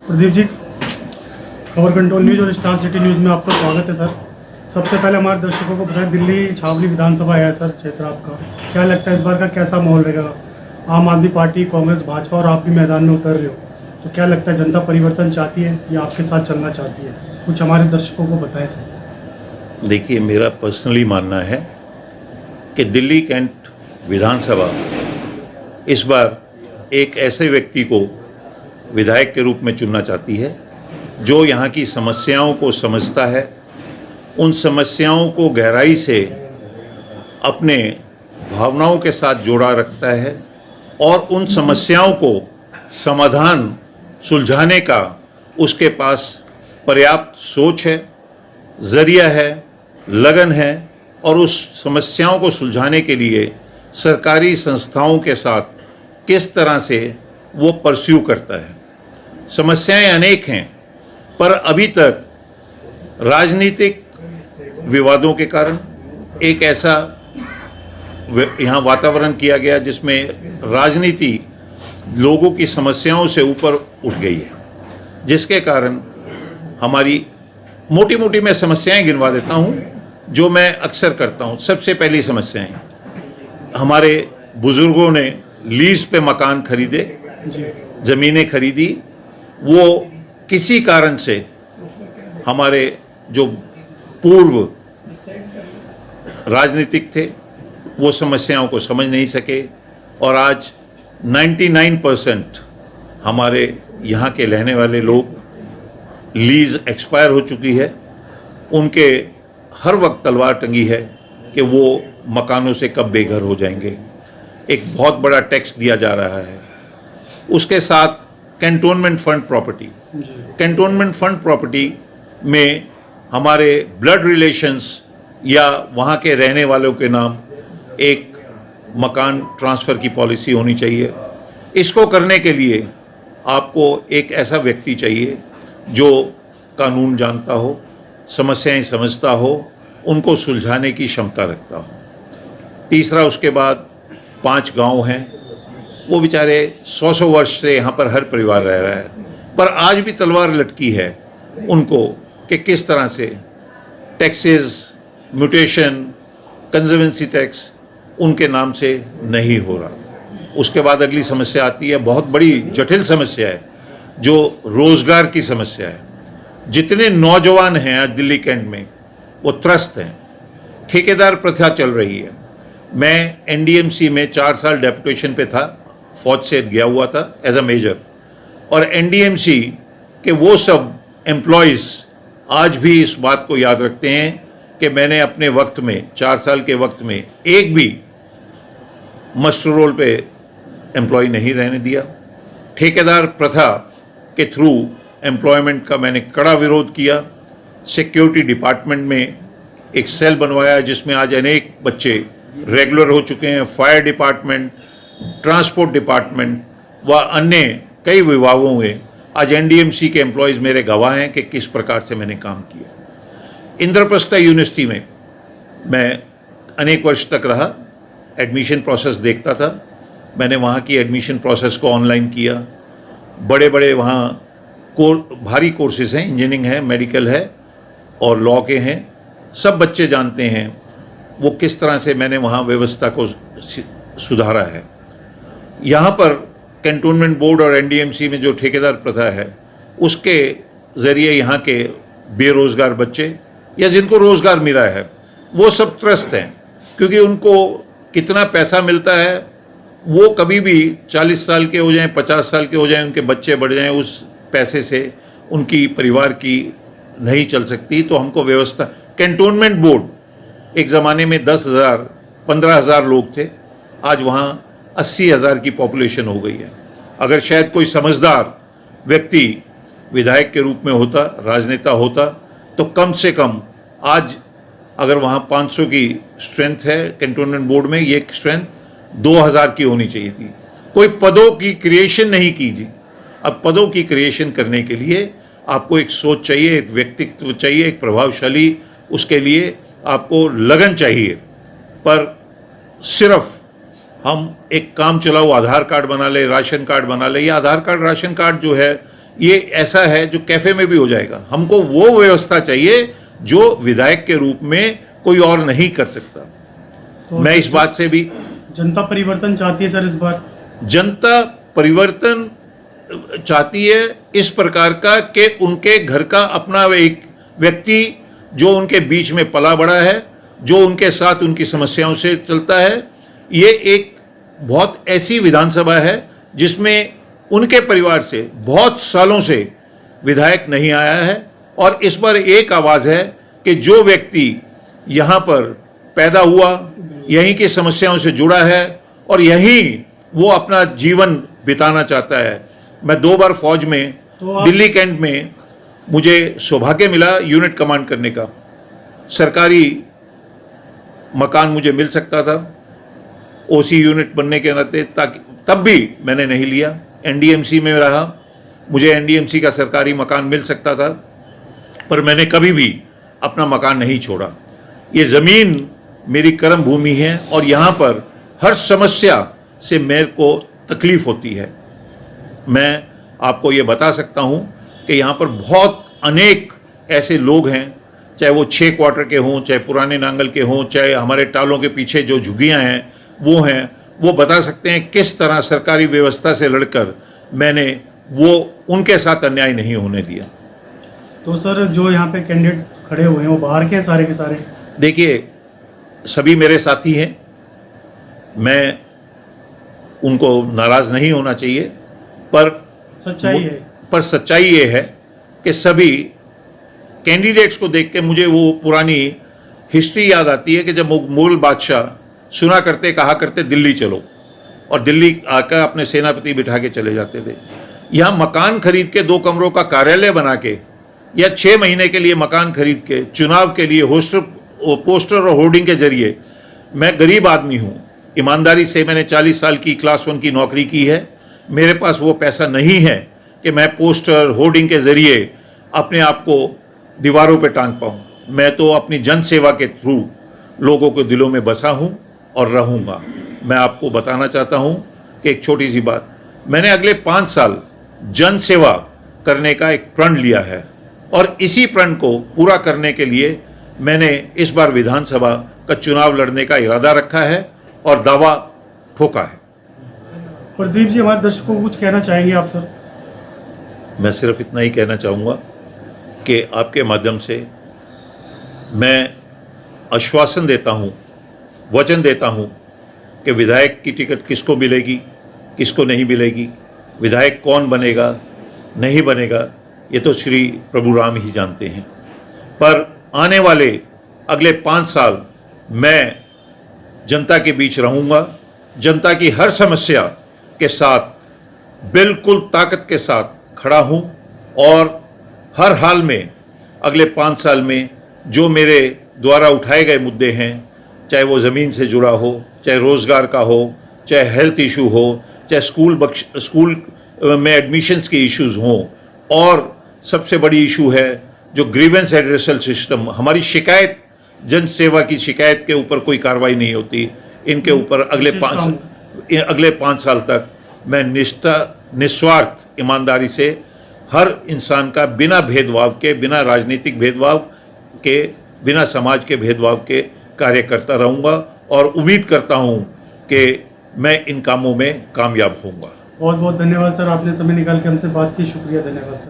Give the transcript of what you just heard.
प्रदीप जी, खबर control news और star city news में आपका स्वागत है सर। सबसे पहले हमारे दर्शकों को बताएं, दिल्ली छावनी विधानसभा है सर क्षेत्र आपका, क्या लगता है इस बार का कैसा माहौल रहेगा? आम आदमी पार्टी, कांग्रेस, भाजपा और आप भी मैदान में उतर रहे हो, तो क्या लगता है जनता परिवर्तन चाहती है या आपके साथ चलना चाहती है? कुछ हमारे दर्शकों को बताएं सर। देखिए, मेरा पर्सनली मानना है कि दिल्ली कैंट विधानसभा इस बार एक ऐसे व्यक्ति को विधायक के रूप में चुनना चाहती है जो यहाँ की समस्याओं को समझता है, उन समस्याओं को गहराई से अपने भावनाओं के साथ जोड़ा रखता है और उन समस्याओं को समाधान सुलझाने का उसके पास पर्याप्त सोच है, जरिया है, लगन है और उस समस्याओं को सुलझाने के लिए सरकारी संस्थाओं के साथ किस तरह से वो परस्यू करता है। समस्याएं अनेक हैं, पर अभी तक राजनीतिक विवादों के कारण एक ऐसा यहाँ वातावरण किया गया जिसमें राजनीति लोगों की समस्याओं से ऊपर उठ गई है, जिसके कारण हमारी मोटी मोटी मैं समस्याएं गिनवा देता हूँ जो मैं अक्सर करता हूँ। सबसे पहली समस्याएं, हमारे बुजुर्गों ने लीज पे मकान खरीदे, ज़मीनें खरीदी, वो किसी कारण से हमारे जो पूर्व राजनीतिक थे वो समस्याओं को समझ नहीं सके और आज 99% हमारे यहाँ के रहने वाले लोग, लीज एक्सपायर हो चुकी है, उनके हर वक्त तलवार टंगी है कि वो मकानों से कब बेघर हो जाएंगे। एक बहुत बड़ा टैक्स दिया जा रहा है। उसके साथ cantonment fund property, cantonment fund property में हमारे ब्लड रिलेशंस या वहाँ के रहने वालों के नाम एक मकान ट्रांसफ़र की पॉलिसी होनी चाहिए। इसको करने के लिए आपको एक ऐसा व्यक्ति चाहिए जो कानून जानता हो, समस्याएं समझता हो, उनको सुलझाने की क्षमता रखता हो। तीसरा, उसके बाद 5 गांव हैं, वो बेचारे 100 वर्ष से यहाँ पर हर परिवार रह रहा है, पर आज भी तलवार लटकी है उनको कि किस तरह से टैक्सेस, म्यूटेशन, कंजर्वेंसी टैक्स उनके नाम से नहीं हो रहा। उसके बाद अगली समस्या आती है, बहुत बड़ी जटिल समस्या है, जो रोज़गार की समस्या है। जितने नौजवान हैं आज दिल्ली कैंट में वो त्रस्त हैं। ठेकेदार प्रथा चल रही है। मैं एनडीएमसी में 4 साल डेपुटेशन पे था, फौज से गया हुआ था एज अ मेजर, और एनडीएमसी के वो सब एम्प्लॉयज़ आज भी इस बात को याद रखते हैं कि मैंने अपने वक्त में 4 साल के वक्त में एक भी मस्टर रोल पे एम्प्लॉय नहीं रहने दिया। ठेकेदार प्रथा के थ्रू एम्प्लॉयमेंट का मैंने कड़ा विरोध किया। सिक्योरिटी डिपार्टमेंट में एक सेल बनवाया जिसमें आज अनेक बच्चे रेगुलर हो चुके हैं। फायर डिपार्टमेंट, ट्रांसपोर्ट डिपार्टमेंट व अन्य कई विभागों में आज एनडीएमसी के एम्प्लॉयज़ मेरे गवाह हैं कि किस प्रकार से मैंने काम किया। इंद्रप्रस्थ यूनिवर्सिटी में मैं अनेक वर्ष तक रहा, एडमिशन प्रोसेस देखता था। मैंने वहाँ की एडमिशन प्रोसेस को ऑनलाइन किया। बड़े बड़े वहाँ भारी कोर्सेज हैं, इंजीनियरिंग है, मेडिकल है और लॉ के हैं। सब बच्चे जानते हैं वो किस तरह से मैंने वहाँ व्यवस्था को सुधारा है। यहाँ पर कैंटोनमेंट बोर्ड और एनडीएमसी में जो ठेकेदार प्रथा है उसके ज़रिए यहाँ के बेरोज़गार बच्चे या जिनको रोज़गार मिला है वो सब त्रस्त हैं, क्योंकि उनको कितना पैसा मिलता है वो कभी भी 40 साल के हो जाएं, 50 साल के हो जाएं, उनके बच्चे बढ़ जाएं, उस पैसे से उनकी परिवार की नहीं चल सकती। तो हमको व्यवस्था, कैंटोनमेंट बोर्ड एक ज़माने में 10,000 15,000 लोग थे, आज वहाँ 80,000 की पॉपुलेशन हो गई है। अगर शायद कोई समझदार व्यक्ति विधायक के रूप में होता, राजनेता होता, तो कम से कम आज अगर वहाँ 500 की स्ट्रेंथ है कैंटोनमेंट बोर्ड में, ये स्ट्रेंथ 2,000 की होनी चाहिए थी। कोई पदों की क्रिएशन नहीं की जी। अब पदों की क्रिएशन करने के लिए आपको एक सोच चाहिए, एक व्यक्तित्व चाहिए, एक प्रभावशाली, उसके लिए आपको लगन चाहिए। पर सिर्फ हम एक काम चलाओ आधार कार्ड बना ले, राशन कार्ड बना ले, ये आधार कार्ड राशन कार्ड जो है ये ऐसा है जो कैफे में भी हो जाएगा। हमको वो व्यवस्था चाहिए जो विधायक के रूप में कोई और नहीं कर सकता। तो मैं इस बात से भी, जनता परिवर्तन चाहती है सर इस बार? जनता परिवर्तन चाहती है इस प्रकार का कि उनके घर का अपना एक व्यक्ति जो उनके बीच में पला बड़ा है, जो उनके साथ उनकी समस्याओं से चलता है। ये एक बहुत ऐसी विधानसभा है जिसमें उनके परिवार से बहुत सालों से विधायक नहीं आया है, और इस पर एक आवाज है कि जो व्यक्ति यहाँ पर पैदा हुआ, यहीं की समस्याओं से जुड़ा है और यहीं वो अपना जीवन बिताना चाहता है। मैं 2 बार फौज में दिल्ली कैंट में मुझे सौभाग्य मिला यूनिट कमांड करने का। सरकारी मकान मुझे मिल सकता था ओसी यूनिट बनने के नाते, ताकि तब भी मैंने नहीं लिया। एनडीएमसी में रहा, मुझे एनडीएमसी का सरकारी मकान मिल सकता था, पर मैंने कभी भी अपना मकान नहीं छोड़ा। ये ज़मीन मेरी कर्म भूमि है और यहाँ पर हर समस्या से मेरे को तकलीफ होती है। मैं आपको ये बता सकता हूँ कि यहाँ पर बहुत अनेक ऐसे लोग हैं, चाहे वो 6 क्वार्टर के हों, चाहे पुराने नांगल के हों, चाहे हमारे टालों के पीछे जो झुग्गियाँ हैं वो हैं, वो बता सकते हैं किस तरह सरकारी व्यवस्था से लड़कर मैंने वो उनके साथ अन्याय नहीं होने दिया। तो सर जो यहाँ पे कैंडिडेट खड़े हुए हैं वो बाहर के सारे के सारे? देखिए, सभी मेरे साथी हैं, मैं उनको नाराज नहीं होना चाहिए, पर सच्चाई ये है कि सभी कैंडिडेट्स को देख के मुझे वो पुरानी हिस्ट्री याद आती है कि जब मुगल बादशाह सुना करते, कहा करते दिल्ली चलो, और दिल्ली आकर अपने सेनापति बिठा के चले जाते थे। यहाँ मकान खरीद के 2 कमरों का कार्यालय बना के या 6 महीने के लिए मकान खरीद के चुनाव के लिए पोस्टर और होर्डिंग के जरिए, मैं गरीब आदमी हूँ, ईमानदारी से मैंने 40 साल की क्लास 1 की नौकरी की है, मेरे पास वो पैसा नहीं है कि मैं पोस्टर होर्डिंग के जरिए अपने आप को दीवारों पे टांग पाऊँ। मैं तो अपनी जन सेवा के थ्रू लोगों के दिलों में बसा हूँ और रहूँगा। मैं आपको बताना चाहता हूँ कि एक छोटी सी बात, मैंने अगले 5 साल जन सेवा करने का एक प्रण लिया है, और इसी प्रण को पूरा करने के लिए मैंने इस बार विधानसभा का चुनाव लड़ने का इरादा रखा है और दावा ठोका है। प्रदीप जी, हमारे दर्शकों को कुछ कहना चाहेंगे आप सर? मैं सिर्फ इतना ही कहना चाहूँगा कि आपके माध्यम से मैं आश्वासन देता हूँ, वचन देता हूँ कि विधायक की टिकट किसको मिलेगी, किसको नहीं मिलेगी, विधायक कौन बनेगा नहीं बनेगा, ये तो श्री प्रभु राम ही जानते हैं। पर आने वाले अगले 5 साल मैं जनता के बीच रहूँगा, जनता की हर समस्या के साथ बिल्कुल ताकत के साथ खड़ा हूँ, और हर हाल में अगले 5 साल में जो मेरे द्वारा उठाए गए मुद्दे हैं, चाहे वो ज़मीन से जुड़ा हो, चाहे रोज़गार का हो, चाहे हेल्थ इशू हो, चाहे स्कूल में एडमिशन्स के इश्यूज़ हों, और सबसे बड़ी इशू है जो ग्रीवेंस एड्रेसल सिस्टम, हमारी शिकायत, जन सेवा की शिकायत के ऊपर कोई कार्रवाई नहीं होती, इनके ऊपर अगले 5 साल तक मैं निस्वार्थ ईमानदारी से हर इंसान का बिना भेदभाव के, बिना राजनीतिक भेदभाव के, बिना समाज के भेदभाव के कार्य करता रहूँगा, और उम्मीद करता हूँ कि मैं इन कामों में कामयाब होऊंगा। बहुत बहुत धन्यवाद सर, आपने समय निकाल के हमसे बात की। शुक्रिया, धन्यवाद सर।